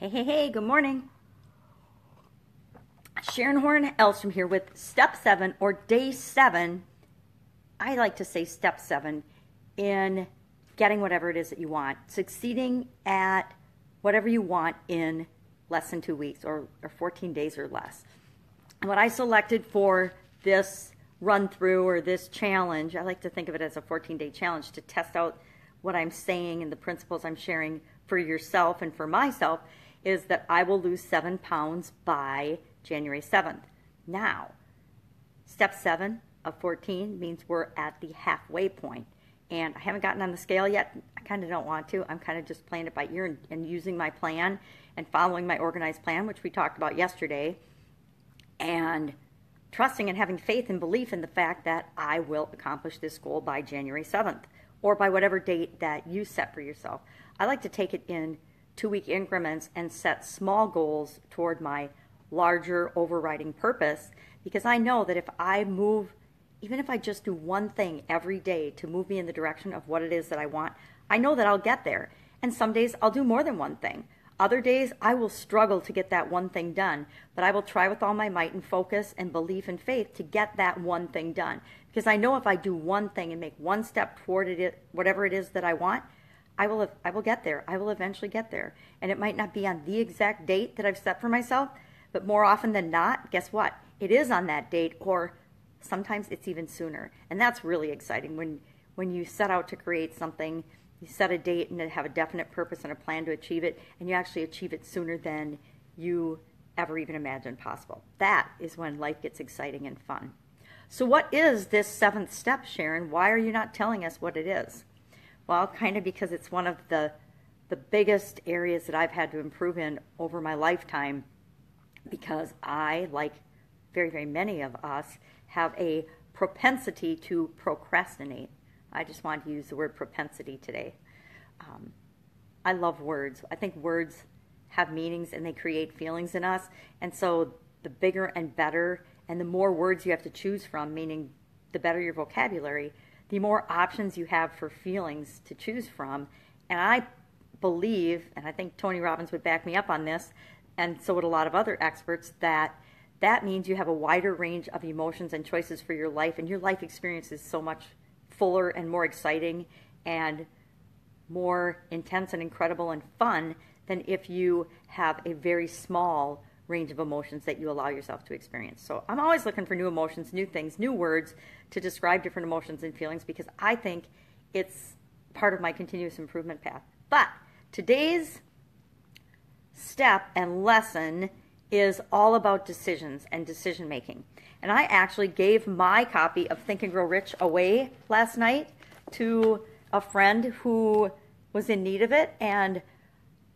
Hey, good morning. Sharon Horne-Ellstrom here with step 7 or day 7. I like to say step 7 in getting whatever it is that you want, succeeding at whatever you want in less than 2 weeks or 14 days or less. And what I selected for this run through or this challenge, I like to think of it as a 14-day challenge to test out what I'm saying and the principles I'm sharing for yourself and for myself, is that I will lose 7 pounds by January 7th. Now, step 7 of 14 means we're at the halfway point. And I haven't gotten on the scale yet. I kind of don't want to. I'm kind of just playing it by ear and using my plan and following my organized plan, which we talked about yesterday, and trusting and having faith and belief in the fact that I will accomplish this goal by January 7th or by whatever date that you set for yourself. I like to take it in 2-week increments and set small goals toward my larger overriding purpose, because I know that if I move, even if I just do one thing every day to move me in the direction of what it is that I want, I know that I'll get there. And some days I'll do more than one thing. Other days I will struggle to get that one thing done, but I will try with all my might and focus and belief and faith to get that one thing done. Because I know if I do one thing and make one step toward it, whatever it is that I want, I will get there. I will eventually get there. And it might not be on the exact date that I've set for myself, but more often than not, guess what? It is on that date, or sometimes it's even sooner. And that's really exciting when you set out to create something, you set a date and have a definite purpose and a plan to achieve it, and you actually achieve it sooner than you ever even imagined possible. That is when life gets exciting and fun. So what is this 7th step, Sharon? Why are you not telling us what it is? Well, kind of because it's one of the biggest areas that I've had to improve in over my lifetime, because I, like very, very many of us, have a propensity to procrastinate. I just wanted to use the word propensity today. I love words. I think words have meanings and they create feelings in us. And so the bigger and better and the more words you have to choose from, meaning the better your vocabulary, the more options you have for feelings to choose from. And I believe, and I think Tony Robbins would back me up on this, and so would a lot of other experts, that means you have a wider range of emotions and choices for your life, and your life experience is so much fuller and more exciting and more intense and incredible and fun than if you have a very small range of emotions that you allow yourself to experience. So I'm always looking for new emotions, new things, new words to describe different emotions and feelings, because I think it's part of my continuous improvement path. But today's step and lesson is all about decisions and decision making. And I actually gave my copy of Think and Grow Rich away last night to a friend who was in need of it, and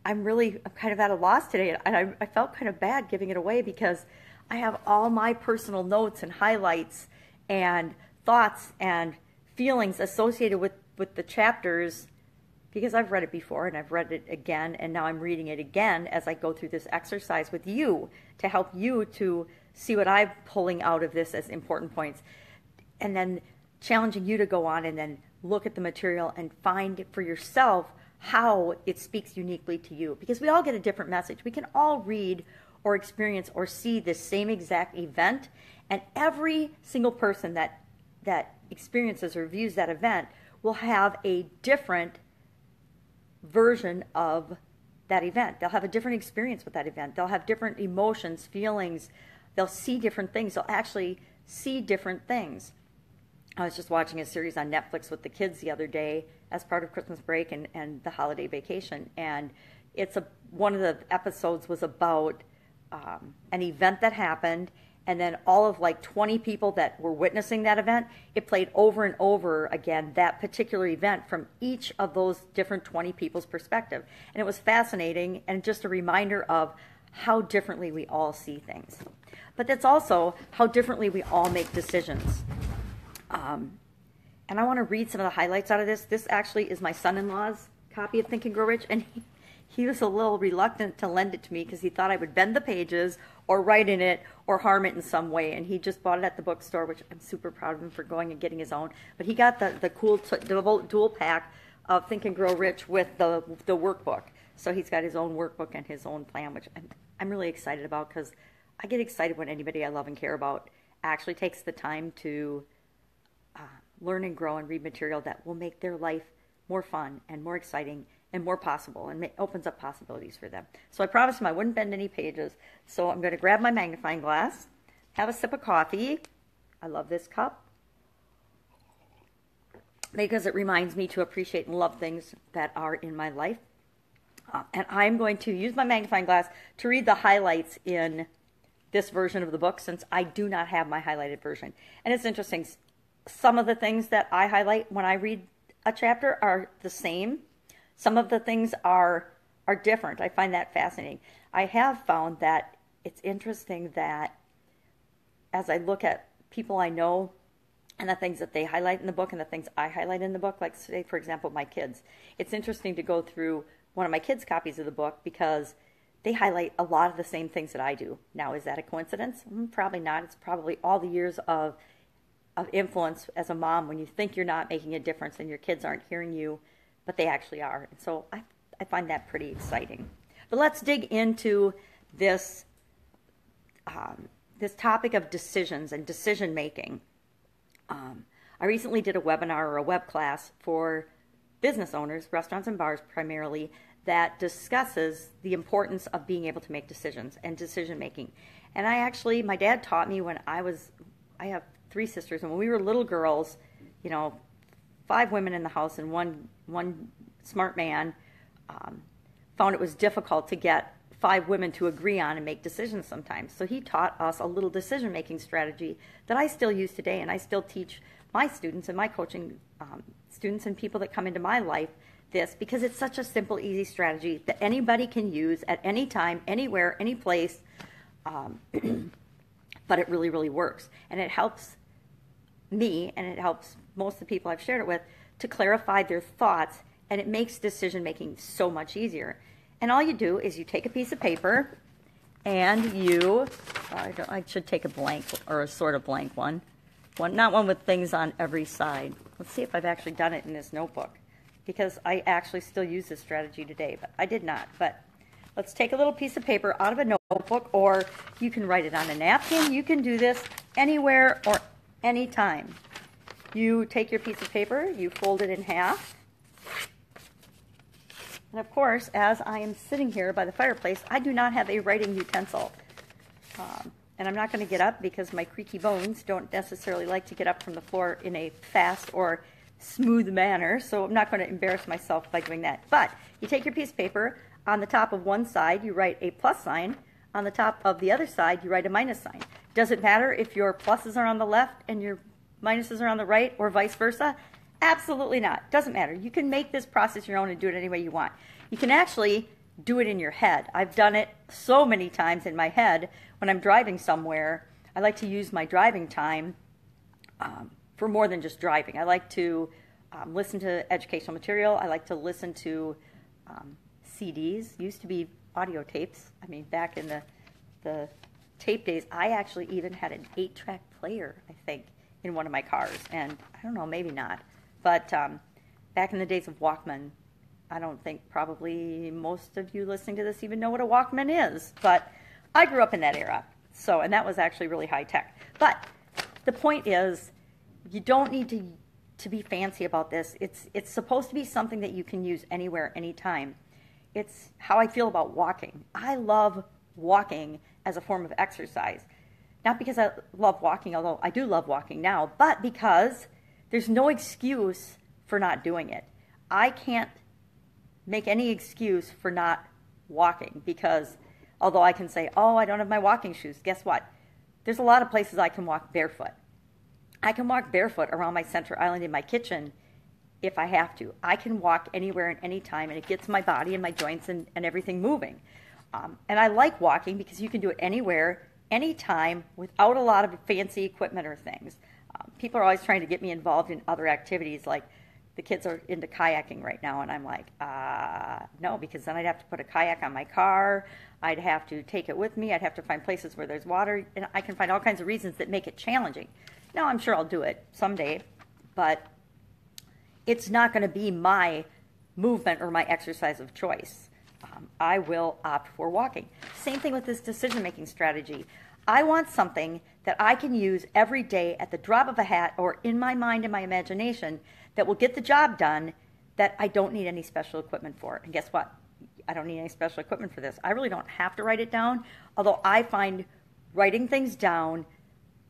I'm kind of at a loss today, and I felt kind of bad giving it away because I have all my personal notes and highlights and thoughts and feelings associated with the chapters, because I've read it before and I've read it again, and now I'm reading it again as I go through this exercise with you to help you to see what I'm pulling out of this as important points, and then challenging you to go on and then look at the material and find for yourself how it speaks uniquely to you, because we all get a different message. We can all read or experience or see the same exact event, and every single person that experiences or views that event will have a different version of that event. They'll have a different experience with that event. They'll have different emotions, feelings. They'll see different things. They'll actually see different things. I was just watching a series on Netflix with the kids the other day as part of Christmas break and the holiday vacation. And one of the episodes was about an event that happened, and then all of like 20 people that were witnessing that event, it played over and over again that particular event from each of those different 20 people's perspective. And it was fascinating and just a reminder of how differently we all see things. But that's also how differently we all make decisions. And I want to read some of the highlights out of this. This actually is my son-in-law's copy of Think and Grow Rich, and he was a little reluctant to lend it to me because he thought I would bend the pages or write in it or harm it in some way. And he just bought it at the bookstore, which I'm super proud of him for going and getting his own. But he got the cool dual pack of Think and Grow Rich with the workbook. So he's got his own workbook and his own plan, which I'm really excited about, because I get excited when anybody I love and care about actually takes the time to learn and grow and read material that will make their life more fun and more exciting and more possible, and opens up possibilities for them. So I promised him I wouldn't bend any pages. So I'm going to grab my magnifying glass, have a sip of coffee. I love this cup because it reminds me to appreciate and love things that are in my life. And I'm going to use my magnifying glass to read the highlights in this version of the book, since I do not have my highlighted version. And it's interesting. Some of the things that I highlight when I read a chapter are the same. Some of the things are different. I find that fascinating. I have found that it's interesting that as I look at people I know and the things that they highlight in the book and the things I highlight in the book, like today, for example, my kids, it's interesting to go through one of my kids' copies of the book because they highlight a lot of the same things that I do. Now, is that a coincidence? Probably not. It's probably all the years of influence as a mom when you think you're not making a difference and your kids aren't hearing you, but they actually are. And so I find that pretty exciting. But let's dig into this this topic of decisions and decision making. I recently did a webinar or a web class for business owners, restaurants and bars primarily, that discusses the importance of being able to make decisions and decision making. And my dad taught me when I have 3 sisters, and when we were little girls, 5 women in the house and one smart man, found it was difficult to get 5 women to agree on and make decisions sometimes. So he taught us a little decision-making strategy that I still use today, and I still teach my students and my coaching students and people that come into my life this, because it's such a simple, easy strategy that anybody can use at any time, anywhere, any place, but it really, really works. And it helps me, and it helps most of the people I've shared it with, to clarify their thoughts, and it makes decision-making so much easier. And all you do is you take a piece of paper, and I should take a blank, or a sort of blank one. Not one with things on every side. Let's see if I've actually done it in this notebook, because I actually still use this strategy today, but I did not. But let's take a little piece of paper out of a notebook, or you can write it on a napkin. You can do this anywhere or anytime. You take your piece of paper, you fold it in half, and of course, as I am sitting here by the fireplace, I do not have a writing utensil. And I'm not going to get up because my creaky bones don't necessarily like to get up from the floor in a fast or smooth manner, so I'm not going to embarrass myself by doing that. But you take your piece of paper, on the top of one side you write a plus sign, on the top of the other side you write a minus sign. Does it matter if your pluses are on the left and your minuses are on the right, or vice versa? Absolutely not. Doesn't matter. You can make this process your own and do it any way you want. You can actually do it in your head. I've done it so many times in my head when I'm driving somewhere. I like to use my driving time for more than just driving. I like to listen to educational material. I like to listen to CDs. Used to be audio tapes. I mean, back in the tape days, I actually even had an 8-track player, I think, in one of my cars. And I don't know, maybe not. But back in the days of Walkman, I don't think probably most of you listening to this even know what a Walkman is. But I grew up in that era. And that was actually really high tech. But the point is, you don't need to be fancy about this. It's supposed to be something that you can use anywhere, anytime. It's how I feel about walking. I love walking as a form of exercise. Not because I love walking, although I do love walking now, but because there's no excuse for not doing it. I can't make any excuse for not walking, because although I can say, oh, I don't have my walking shoes, guess what? There's a lot of places I can walk barefoot. I can walk barefoot around my center island in my kitchen if I have to. I can walk anywhere and anytime, and it gets my body and my joints and everything moving. And I like walking because you can do it anywhere, anytime, without a lot of fancy equipment or things. People are always trying to get me involved in other activities, like the kids are into kayaking right now, and I'm like, no, because then I'd have to put a kayak on my car. I'd have to take it with me. I'd have to find places where there's water, and I can find all kinds of reasons that make it challenging. Now, I'm sure I'll do it someday, but it's not going to be my movement or my exercise of choice. I will opt for walking. Same thing with this decision-making strategy. I want something that I can use every day at the drop of a hat or in my mind and my imagination that will get the job done that I don't need any special equipment for. And guess what? I don't need any special equipment for this. I really don't have to write it down, although I find writing things down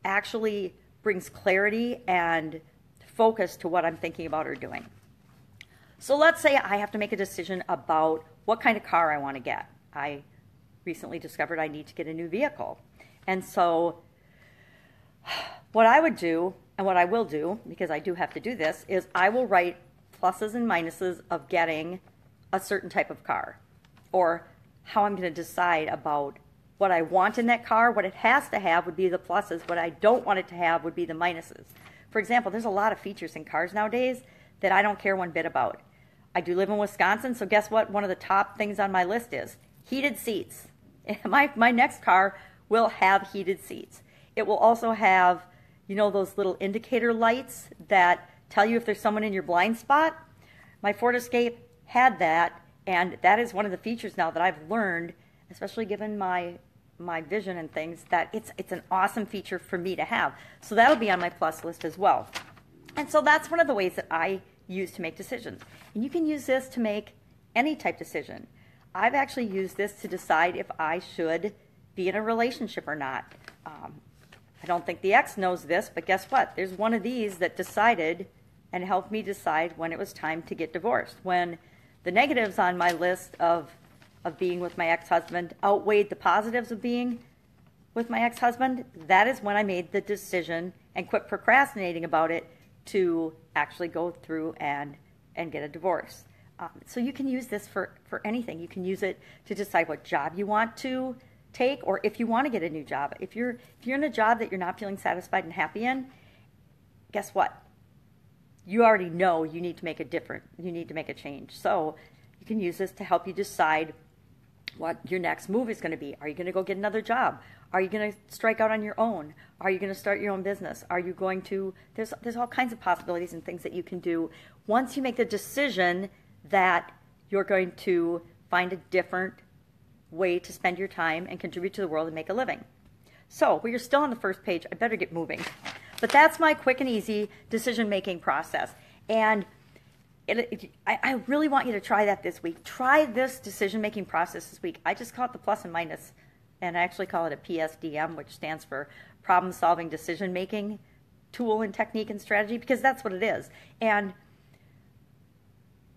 actually brings clarity and focus to what I'm thinking about or doing. So let's say I have to make a decision about what kind of car I want to get. I recently discovered I need to get a new vehicle. And so what I would do, and what I will do, because I do have to do this, is I will write pluses and minuses of getting a certain type of car, or how I'm going to decide about what I want in that car. What it has to have would be the pluses. What I don't want it to have would be the minuses. For example, there's a lot of features in cars nowadays that I don't care one bit about. I do live in Wisconsin, so guess what? One of the top things on my list is heated seats. My next car will have heated seats. It will also have, those little indicator lights that tell you if there's someone in your blind spot. My Ford Escape had that, and that is one of the features now that I've learned, especially given my vision and things, that it's an awesome feature for me to have. So that'll be on my plus list as well. And so that's one of the ways that I use to make decisions. And you can use this to make any type decision. I've actually used this to decide if I should be in a relationship or not. I don't think the ex knows this, but guess what? There's one of these that decided and helped me decide when it was time to get divorced. When the negatives on my list of being with my ex-husband outweighed the positives of being with my ex-husband, that is when I made the decision and quit procrastinating about it to actually go through and get a divorce. So you can use this for anything. You can use it to decide what job you want to take, or if you want to get a new job. If you're in a job that you're not feeling satisfied and happy in, guess what? You already know you need to make a change. So you can use this to help you decide what your next move is going to be. Are you going to go get another job? Are you going to strike out on your own? Are you going to start your own business? Are you going to, there's all kinds of possibilities and things that you can do once you make the decision that you're going to find a different way to spend your time and contribute to the world and make a living. So, you're still on the first page. I better get moving. But that's my quick and easy decision-making process. And I really want you to try that this week. Try this decision-making process this week. I just call it the plus and minus, and I actually call it a PSDM, which stands for problem-solving decision-making tool and technique and strategy, because that's what it is. And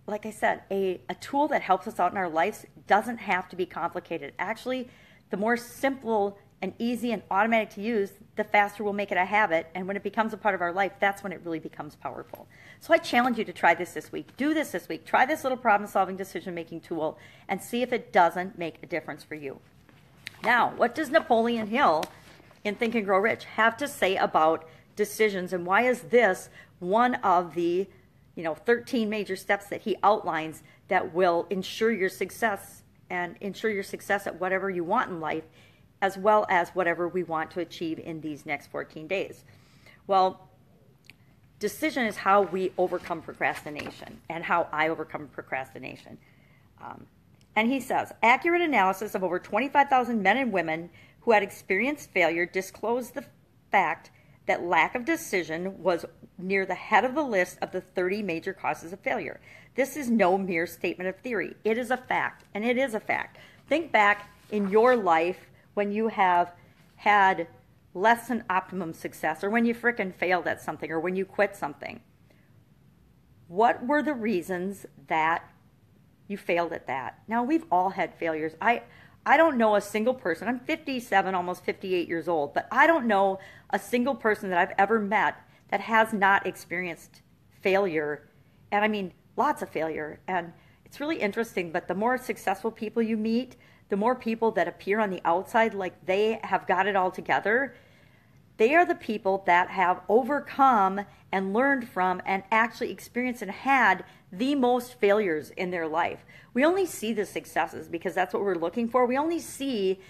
like I said, a tool that helps us out in our lives doesn't have to be complicated. Actually, the more simple and easy and automatic to use, the faster we'll make it a habit. And when it becomes a part of our life, that's when it really becomes powerful. So I challenge you to try this week. Do this week. Try this little problem-solving decision-making tool and see if it doesn't make a difference for you. Now, what does Napoleon Hill in Think and Grow Rich have to say about decisions, and why is this one of the 13 major steps that he outlines that will ensure your success and ensure your success at whatever you want in life, as well as whatever we want to achieve in these next 14 days? Well, decision is how we overcome procrastination and how I overcome procrastination. And he says, accurate analysis of over 25,000 men and women who had experienced failure disclosed the fact that lack of decision was near the head of the list of the 30 major causes of failure. This is no mere statement of theory. It is a fact, and it is a fact. Think back in your life when you have had less than optimum success, or when you frickin' failed at something, or when you quit something. What were the reasons that you failed at that? Now, we've all had failures. I don't know a single person. I'm 57, almost 58 years old, but I don't know a single person that I've ever met that has not experienced failure. And I mean, lots of failure. And it's really interesting, but the more successful people you meet, the more people that appear on the outside like they have got it all together, they are the people that have overcome and learned from and actually experienced and had the most failures in their life. We only see the successes because that's what we're looking for. We only see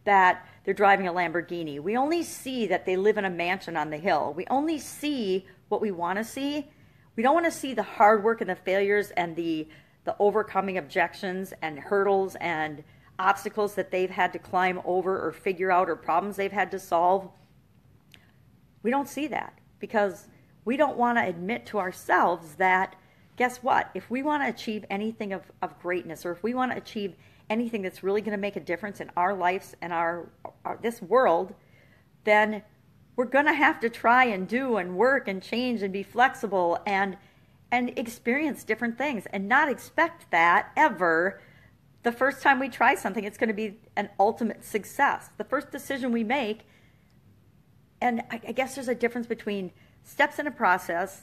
that they're driving a Lamborghini. We only see that they live in a mansion on the hill. We only see what we want to see. We don't want to see the hard work and the failures and the the overcoming objections and hurdles and obstacles that they've had to climb over or figure out, or problems they've had to solve. We don't see that because we don't want to admit to ourselves that, guess what? If we want to achieve anything of greatness, or if we want to achieve anything that's really going to make a difference in our lives and our this world, then we're going to have to try and do and work and change and be flexible and experience different things, and not expect that ever the first time we try something it's going to be an ultimate success. The first decision we make, and I guess there's a difference between steps in a process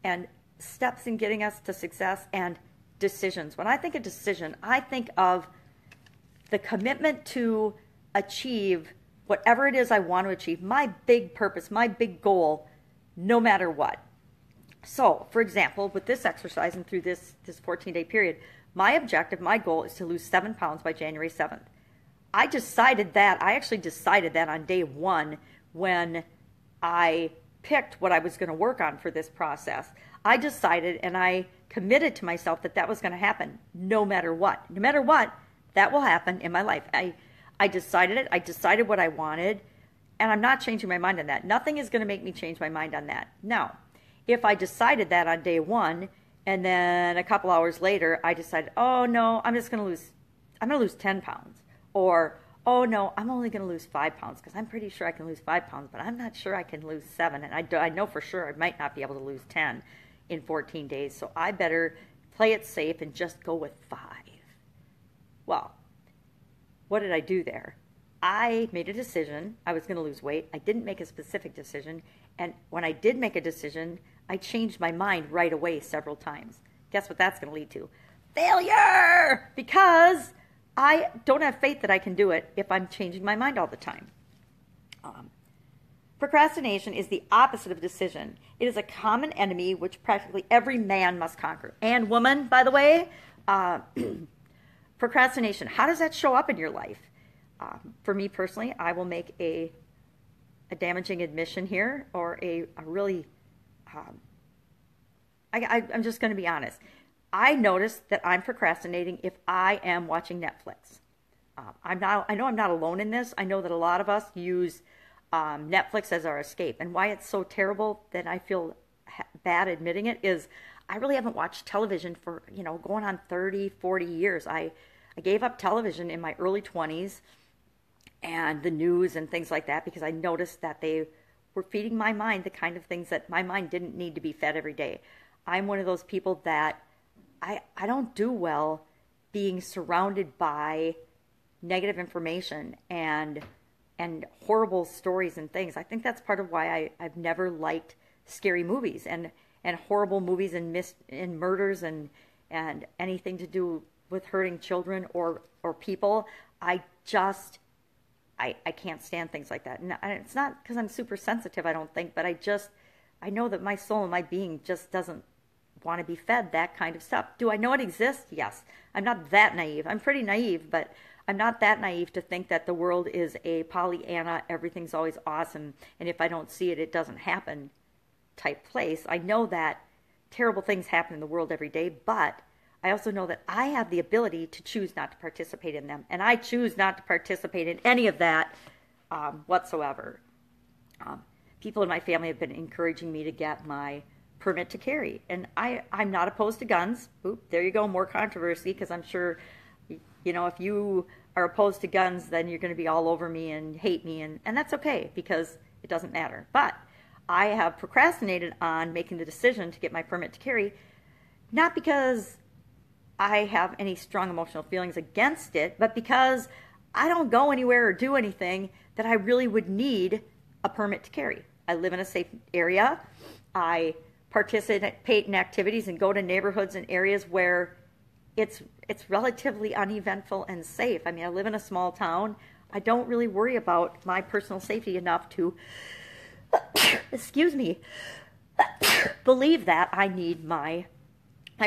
and steps in getting us to success and decisions. When I think of decision, I think of the commitment to achieve whatever it is I want to achieve, my big purpose, my big goal, no matter what. So, for example, with this exercise and through this 14-day period, my objective, my goal is to lose 7 pounds by January 7th. I actually decided that on day 1 when I picked what I was going to work on for this process. I decided and I committed to myself that was going to happen no matter what. No matter what, that will happen in my life. I decided it. I decided what I wanted, and I'm not changing my mind on that. Nothing is going to make me change my mind on that. Now, if I decided that on day 1, and then a couple hours later, I decided, oh no, I'm going to lose 10 pounds. Or, oh no, I'm only going to lose 5 pounds because I'm pretty sure I can lose 5 pounds, but I'm not sure I can lose 7. And I know for sure I might not be able to lose 10 in 14 days. So I better play it safe and just go with 5. Well, what did I do there? I made a decision. I was going to lose weight. I didn't make a specific decision. And when I did make a decision, I changed my mind right away several times. Guess what that's going to lead to? Failure! Because I don't have faith that I can do it if I'm changing my mind all the time. Procrastination is the opposite of decision. It is a common enemy which practically every man must conquer. And woman, by the way, procrastination, how does that show up in your life? For me personally, I will make a damaging admission here, or a really, I'm just going to be honest. I notice that I'm procrastinating if I am watching Netflix. I know I'm not alone in this. I know that a lot of us use Netflix as our escape. And why it's so terrible that I feel bad admitting it is I really haven't watched television for, going on 30, 40 years. I gave up television in my early 20s and the news and things like that because I noticed that they were feeding my mind the kind of things that my mind didn't need to be fed every day. I'm one of those people that I don't do well being surrounded by negative information and horrible stories and things. I think that's part of why I've never liked scary movies and horrible movies and murders and anything to do with hurting children or people. I can't stand things like that. And it's not because I'm super sensitive, I don't think, but I know that my soul and my being just doesn't want to be fed that kind of stuff. Do I know it exists? Yes. I'm not that naive. I'm pretty naive, but I'm not that naive to think that the world is a Pollyanna, everything's always awesome, and if I don't see it, it doesn't happen type place. I know that terrible things happen in the world every day, but I also know that I have the ability to choose not to participate in them, and I choose not to participate in any of that whatsoever. People in my family have been encouraging me to get my permit to carry, and I'm not opposed to guns. Oop, there you go, more controversy, because I'm sure, if you are opposed to guns, then you're going to be all over me and hate me, and that's okay, because it doesn't matter. But I have procrastinated on making the decision to get my permit to carry, not because I have any strong emotional feelings against it, but because I don't go anywhere or do anything that I really would need a permit to carry. I live in a safe area. I participate in activities and go to neighborhoods and areas where it's relatively uneventful and safe. I mean, I live in a small town. I don't really worry about my personal safety enough to, excuse me, believe that I need my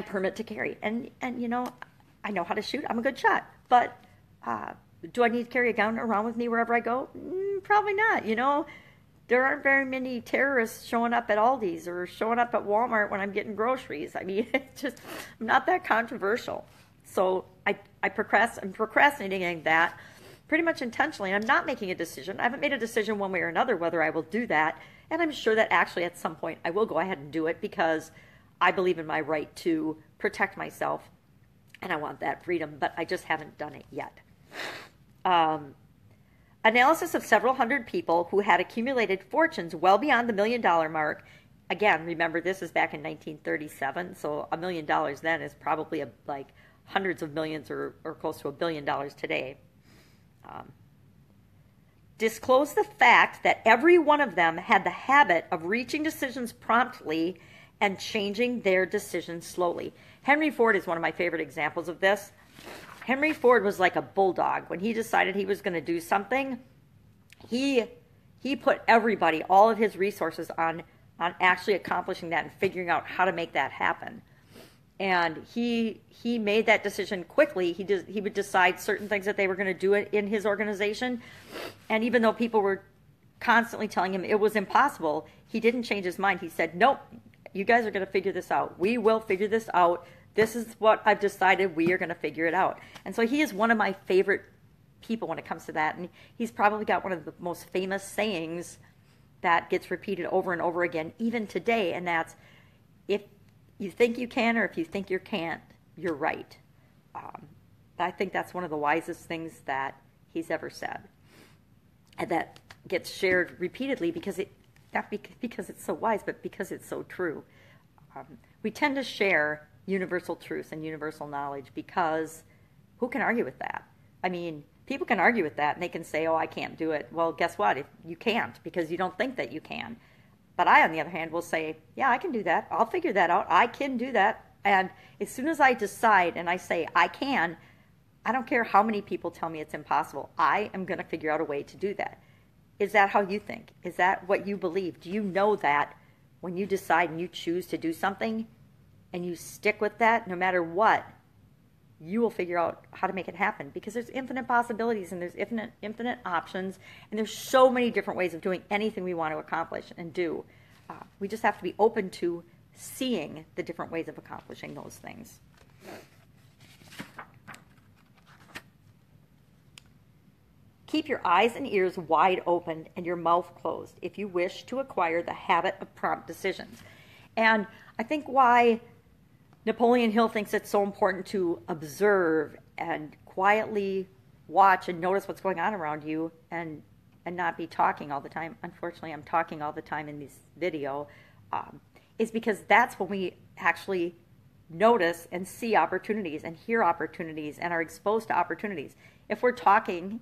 permit to carry. And I know how to shoot. I'm a good shot. But do I need to carry a gun around with me wherever I go? Probably not. there aren't very many terrorists showing up at Aldi's or showing up at Walmart when I'm getting groceries. I mean, it's just, I'm not that controversial. So I'm procrastinating that pretty much intentionally. I'm not making a decision. I haven't made a decision one way or another whether I will do that. And I'm sure that actually at some point I will go ahead and do it because I believe in my right to protect myself and I want that freedom, but I just haven't done it yet. Analysis of several hundred people who had accumulated fortunes well beyond the $1 million mark. Again, remember this is back in 1937, so $1 million then is probably like hundreds of millions or close to $1 billion today. Disclosed the fact that every one of them had the habit of reaching decisions promptly and changing their decisions slowly. Henry Ford is one of my favorite examples of this. Henry Ford was like a bulldog. When he decided he was going to do something, he put everybody, all of his resources on actually accomplishing that and figuring out how to make that happen. And he made that decision quickly. He would decide certain things that they were going to do in his organization. And even though people were constantly telling him it was impossible, he didn't change his mind. He said, nope, you guys are going to figure this out. We will figure this out. This is what I've decided. We are going to figure it out. And so he is one of my favorite people when it comes to that. And he's probably got one of the most famous sayings that gets repeated over and over again, even today. And that's, if you think you can or if you think you can't, you're right. I think that's one of the wisest things that he's ever said. And that gets shared repeatedly because not because it's so wise, but because it's so true. We tend to share universal truths and universal knowledge because who can argue with that? I mean, people can argue with that and they can say, oh, I can't do it. Well, guess what? If you can't because you don't think that you can. But I, on the other hand, will say, yeah, I can do that. I'll figure that out. I can do that. And as soon as I decide and I say I can, I don't care how many people tell me it's impossible. I am going to figure out a way to do that. Is that how you think? Is that what you believe? Do you know that when you decide and you choose to do something and you stick with that, no matter what, you will figure out how to make it happen? Because there's infinite possibilities and there's infinite options, and there's so many different ways of doing anything we want to accomplish and do. We just have to be open to seeing the different ways of accomplishing those things. Keep your eyes and ears wide open and your mouth closed if you wish to acquire the habit of prompt decisions. And I think why Napoleon Hill thinks it's so important to observe and quietly watch and notice what's going on around you and not be talking all the time. Unfortunately, I'm talking all the time in this video, is because that's when we actually notice and see opportunities and hear opportunities and are exposed to opportunities. If we're talking,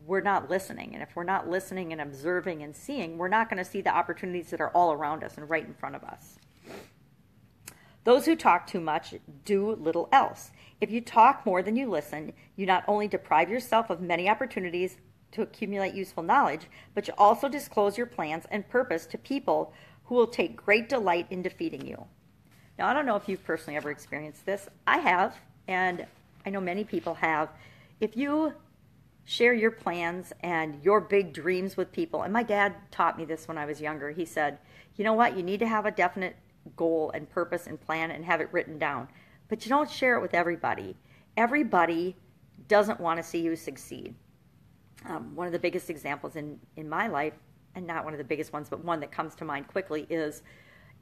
we're not listening. And if we're not listening and observing and seeing, we're not going to see the opportunities that are all around us and right in front of us. Those who talk too much do little else. If you talk more than you listen, you not only deprive yourself of many opportunities to accumulate useful knowledge, but you also disclose your plans and purpose to people who will take great delight in defeating you. Now, I don't know if you've personally ever experienced this. I have, and I know many people have. If you share your plans and your big dreams with people, and my dad taught me this when I was younger. He said, you know what, you need to have a definite goal and purpose and plan and have it written down, but you don't share it with everybody. Everybody doesn't want to see you succeed. One of the biggest examples in my life, and not one of the biggest ones, but one that comes to mind quickly, is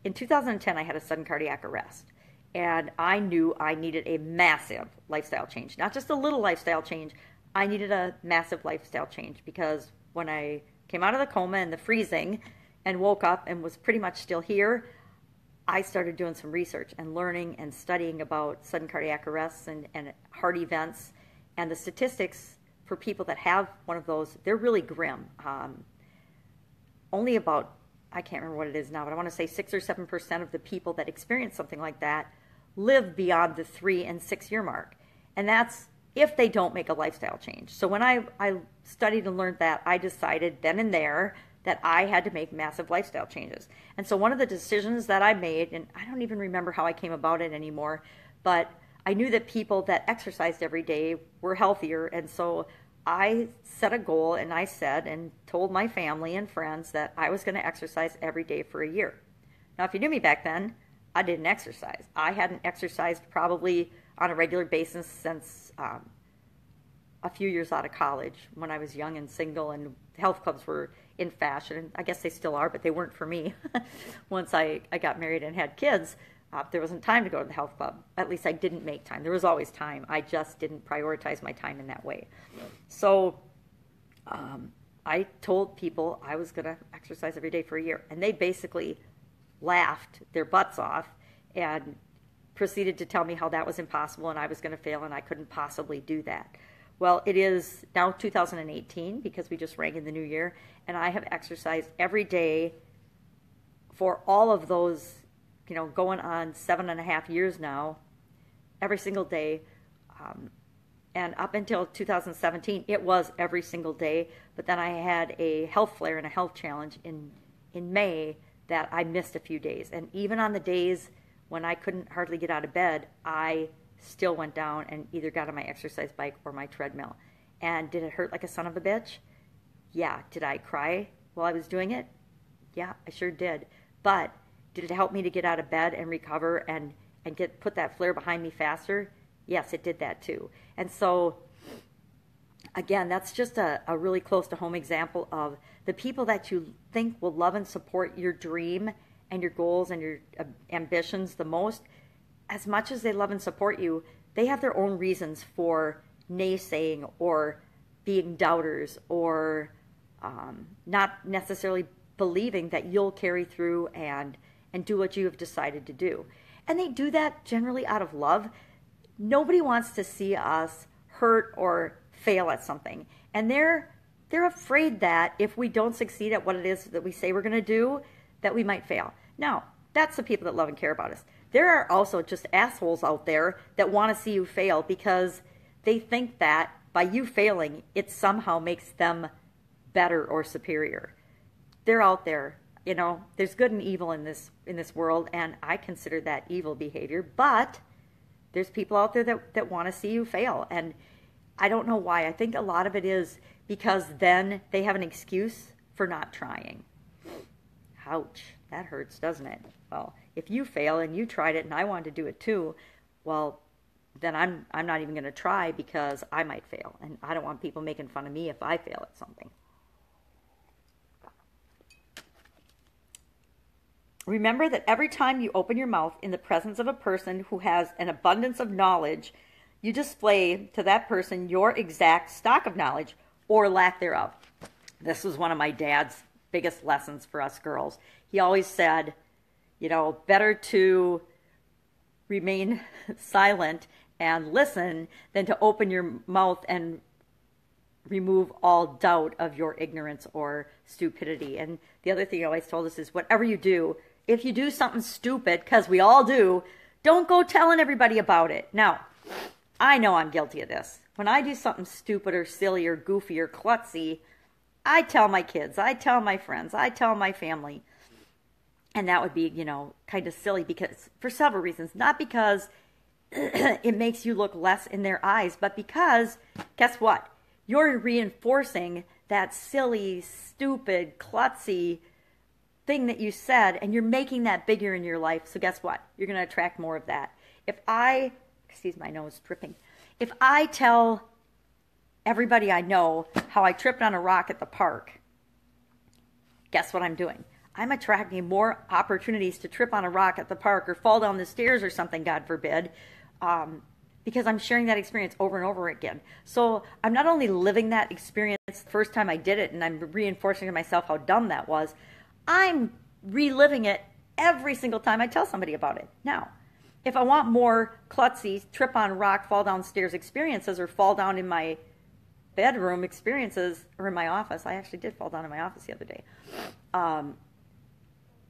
in 2010 I had a sudden cardiac arrest, and I knew I needed a massive lifestyle change, not just a little lifestyle change. I needed a massive lifestyle change because when I came out of the coma and the freezing and woke up and was pretty much still here, I started doing some research and learning and studying about sudden cardiac arrests and heart events. And the statistics for people that have one of those, they're really grim. Only about, I can't remember what it is now, but I want to say 6 or 7% of the people that experience something like that live beyond the 3 and 6 year mark. And that's if they don't make a lifestyle change. So when I studied and learned that, I decided then and there that I had to make massive lifestyle changes. And so one of the decisions that I made, and I don't even remember how I came about it anymore, but I knew that people that exercised every day were healthier, and so I set a goal and I said and told my family and friends that I was going to exercise every day for a year. Now, if you knew me back then, I didn't exercise. I hadn't exercised probably on a regular basis since a few years out of college when I was young and single, and health clubs were in fashion. And I guess they still are, but they weren't for me. Once I got married and had kids, there wasn't time to go to the health club. At least I didn't make time. There was always time. I just didn't prioritize my time in that way. So I told people I was going to exercise every day for a year. And they basically laughed their butts off and proceeded to tell me how that was impossible and I was going to fail and I couldn't possibly do that. Well, it is now 2018 because we just rang in the new year, and I have exercised every day for all of those, going on 7.5 years now, every single day. And up until 2017, it was every single day. But then I had a health flare and a health challenge in May that I missed a few days. And even on the days when I couldn't hardly get out of bed, I still went down and either got on my exercise bike or my treadmill. And did it hurt like a son of a bitch? Yeah. Did I cry while I was doing it? Yeah, I sure did. But did it help me to get out of bed and recover and put that flare behind me faster? Yes, it did that too. And so, again, that's just a really close to home example of the people that you think will love and support your dream and your goals and your ambitions the most. As much as they love and support you, they have their own reasons for naysaying or being doubters or not necessarily believing that you'll carry through and do what you have decided to do. And they do that generally out of love. Nobody wants to see us hurt or fail at something. And they're afraid that if we don't succeed at what it is that we say we're going to do, that we might fail. Now, that's the people that love and care about us. There are also just assholes out there that want to see you fail because they think that by you failing, it somehow makes them better or superior. They're out there. There's good and evil in this world, and I consider that evil behavior. But there's people out there that want to see you fail, and I don't know why. I think a lot of it is because then they have an excuse for not trying. Ouch, that hurts, doesn't it? Well, if you fail and you tried it and I wanted to do it too, well, then I'm not even going to try because I might fail, and I don't want people making fun of me if I fail at something. Remember that every time you open your mouth in the presence of a person who has an abundance of knowledge, you display to that person your exact stock of knowledge or lack thereof. This was one of my dad's biggest lessons for us girls. He always said, better to remain silent and listen than to open your mouth and remove all doubt of your ignorance or stupidity. And the other thing he always told us is whatever you do, if you do something stupid, because we all do, don't go telling everybody about it. Now, I know I'm guilty of this. When I do something stupid or silly or goofy or klutzy, I tell my kids, I tell my friends, I tell my family. And that would be, kind of silly because for several reasons. Not because it makes you look less in their eyes, but because, guess what? You're reinforcing that silly, stupid, klutzy thing that you said, and you're making that bigger in your life. So guess what? You're going to attract more of that. Excuse my nose dripping. If I tell everybody I know how I tripped on a rock at the park, guess what I'm doing? I'm attracting more opportunities to trip on a rock at the park or fall down the stairs or something, God forbid, because I'm sharing that experience over and over again. So I'm not only living that experience the first time I did it and I'm reinforcing to myself how dumb that was, I'm reliving it every single time I tell somebody about it. Now, if I want more klutzy, trip on rock, fall down stairs experiences or fall down in my bedroom experiences or in my office, I actually did fall down in my office the other day.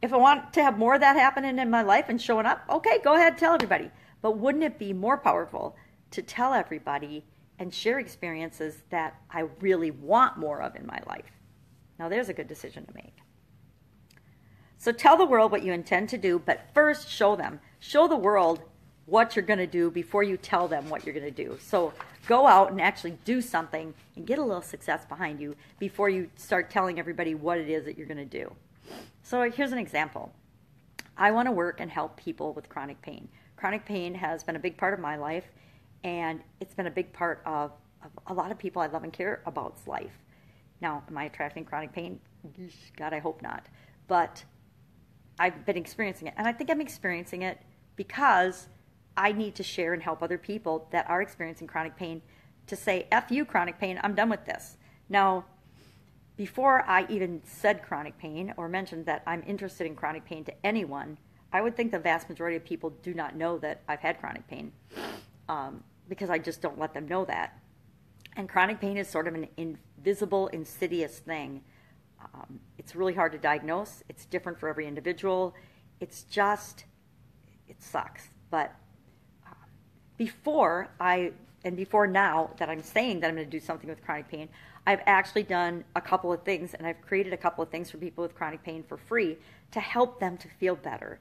If I want to have more of that happening in my life and showing up, okay, go ahead, tell everybody. But wouldn't it be more powerful to tell everybody and share experiences that I really want more of in my life? Now, there's a good decision to make. So tell the world what you intend to do, but first show them. Show the world what you're going to do before you tell them what you're going to do. So go out and actually do something and get a little success behind you before you start telling everybody what it is that you're going to do. So here's an example. I want to work and help people with chronic pain. Chronic pain has been a big part of my life, and it's been a big part of a lot of people I love and care about's life. Now, am I attracting chronic pain? God, I hope not. But I've been experiencing it, and I think I'm experiencing it because I need to share and help other people that are experiencing chronic pain to say, F you, chronic pain, I'm done with this. Now, before I even said chronic pain or mentioned that I'm interested in chronic pain to anyone, I would think the vast majority of people do not know that I've had chronic pain because I just don't let them know that. And chronic pain is sort of an invisible, insidious thing. It's really hard to diagnose. It's different for every individual. It's just, it sucks. But before now that I'm saying that I'm going to do something with chronic pain, I've actually done a couple of things, and I've created a couple of things for people with chronic pain for free to help them to feel better.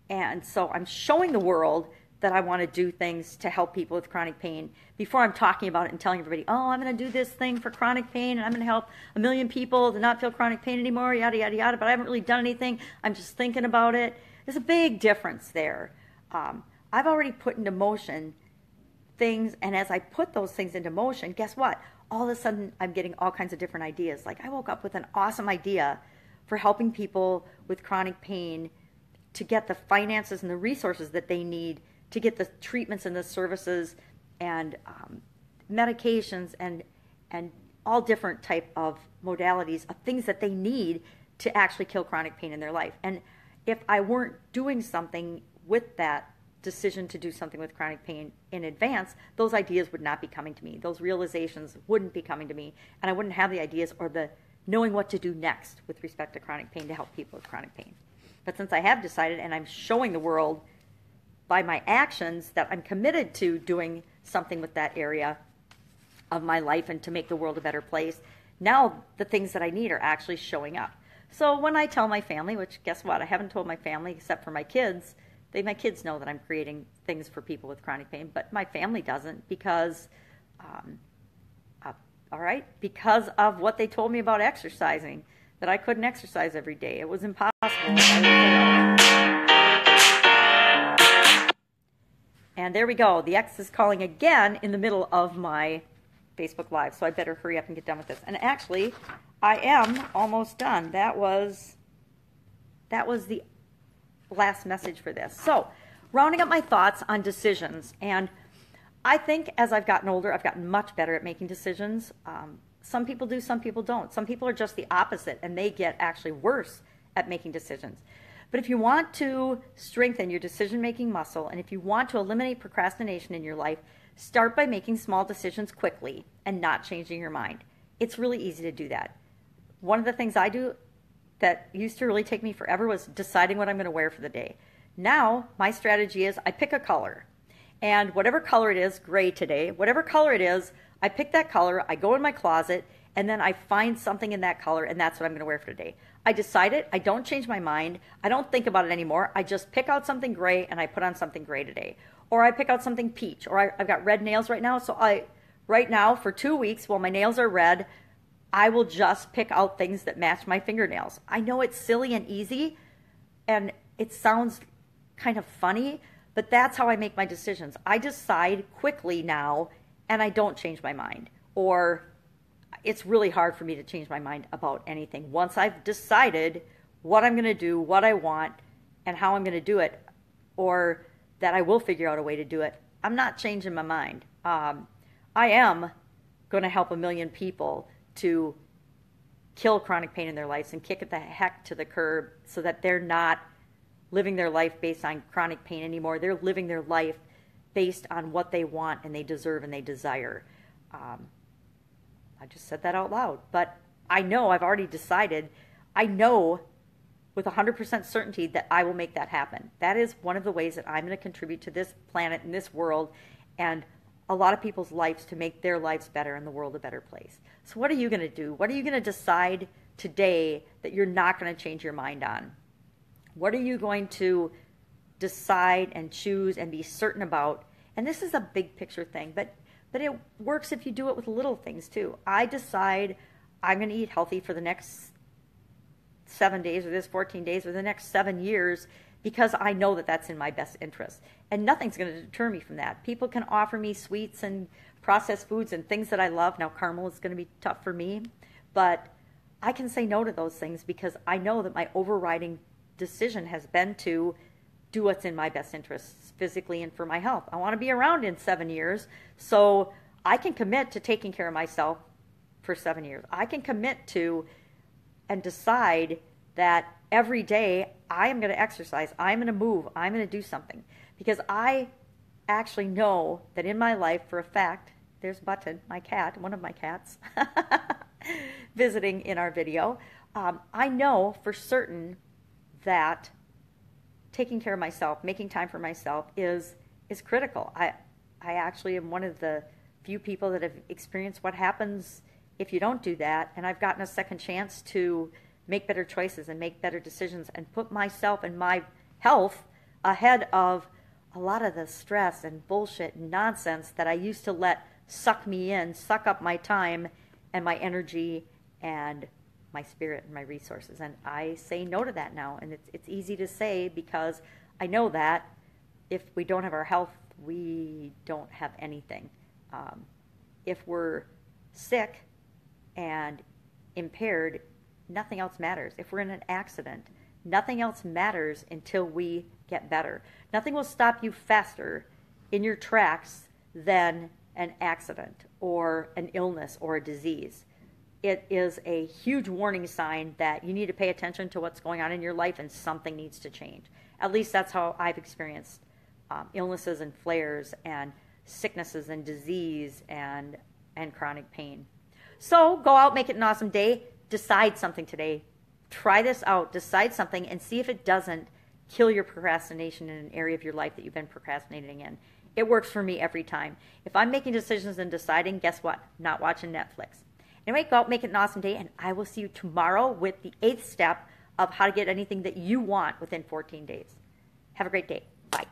And so I'm showing the world that I want to do things to help people with chronic pain before I'm talking about it and telling everybody, oh, I'm going to do this thing for chronic pain, and I'm going to help 1 million people to not feel chronic pain anymore, yada, yada, yada, but I haven't really done anything. I'm just thinking about it. There's a big difference there. I've already put into motion things, and as I put those things into motion, guess what? All of a sudden, I'm getting all kinds of different ideas. Like, I woke up with an awesome idea for helping people with chronic pain to get the finances and the resources that they need to get the treatments and the services and medications and all different type of modalities of things that they need to actually kill chronic pain in their life. And if I weren't doing something with that decision to do something with chronic pain in advance, those ideas would not be coming to me. Those realizations wouldn't be coming to me, and I wouldn't have the ideas or the knowing what to do next with respect to chronic pain to help people with chronic pain. But since I have decided, and I'm showing the world by my actions that I'm committed to doing something with that area of my life and to make the world a better place, now the things that I need are actually showing up. So when I tell my family, which guess what, I haven't told my family except for my kids. My kids know that I'm creating things for people with chronic pain, but my family doesn't because, because of what they told me about exercising, that I couldn't exercise every day. It was impossible. And there we go. The X is calling again in the middle of my Facebook Live, so I better hurry up and get done with this. And actually, I am almost done. That was the last message for this. So, rounding up my thoughts on decisions. And I think as I've gotten older, I've gotten much better at making decisions. Some people do, some people don't. Some people are just the opposite, and they get actually worse at making decisions. But if you want to strengthen your decision-making muscle, and if you want to eliminate procrastination in your life, start by making small decisions quickly and not changing your mind. It's really easy to do that. One of the things I do that used to really take me forever was deciding what I'm going to wear for the day. Now, my strategy is I pick a color. And whatever color it is, gray today, whatever color it is, I pick that color, I go in my closet, and then I find something in that color, and that's what I'm going to wear for today. I decide it. I don't change my mind. I don't think about it anymore. I just pick out something gray, and I put on something gray today. Or I pick out something peach. Or I've got red nails right now, so right now, for 2 weeks, while my nails are red, I will just pick out things that match my fingernails. I know it's silly and easy, and it sounds kind of funny, but that's how I make my decisions. I decide quickly now, and I don't change my mind. Or it's really hard for me to change my mind about anything. Once I've decided what I'm going to do, what I want, and how I'm going to do it, or that I will figure out a way to do it, I'm not changing my mind. I am going to help 1 million people to kill chronic pain in their lives and kick it the heck to the curb so that they're not living their life based on chronic pain anymore. They're living their life based on what they want and they deserve and they desire. I just said that out loud, but I know I've already decided. I know with 100% certainty that I will make that happen. That is one of the ways that I'm going to contribute to this planet and this world and a lot of people's lives to make their lives better and the world a better place. So what are you going to do? What are you going to decide today that you're not going to change your mind on? What are you going to decide and choose and be certain about. And this is a big picture thing, but it works if you do it with little things too. I decide I'm going to eat healthy for the next 7 days or this 14 days or the next 7 years because I know that that's in my best interest. And nothing's going to deter me from that. People can offer me sweets and processed foods and things that I love. Now, caramel is going to be tough for me, but I can say no to those things because I know that my overriding decision has been to do what's in my best interests physically and for my health. I want to be around in 7 years, so I can commit to taking care of myself for 7 years. I can commit to and decide that every day I am going to exercise, I'm going to move, I'm going to do something. Because I actually know that in my life, for a fact, there's Button, my cat, one of my cats, visiting in our video. I know for certain that taking care of myself, making time for myself is critical. I actually am one of the few people that have experienced what happens if you don't do that, and I've gotten a second chance to make better choices and make better decisions and put myself and my health ahead of a lot of the stress and bullshit and nonsense that I used to let suck me in, suck up my time and my energy and my spirit and my resources. And I say no to that now. And it's easy to say because I know that if we don't have our health, we don't have anything. If we're sick and impaired, nothing else matters. If we're in an accident, nothing else matters until we get better. Nothing will stop you faster in your tracks than an accident or an illness or a disease. It is a huge warning sign that you need to pay attention to what's going on in your life and something needs to change. At least that's how I've experienced illnesses and flares and sicknesses and disease and chronic pain. So go out, make it an awesome day. Decide something today. Try this out. Decide something and see if it doesn't kill your procrastination in an area of your life that you've been procrastinating in. It works for me every time. If I'm making decisions and deciding, guess what? Not watching Netflix. Anyway, go out, make it an awesome day, and I will see you tomorrow with the 8th step of how to get anything that you want within 14 days. Have a great day. Bye.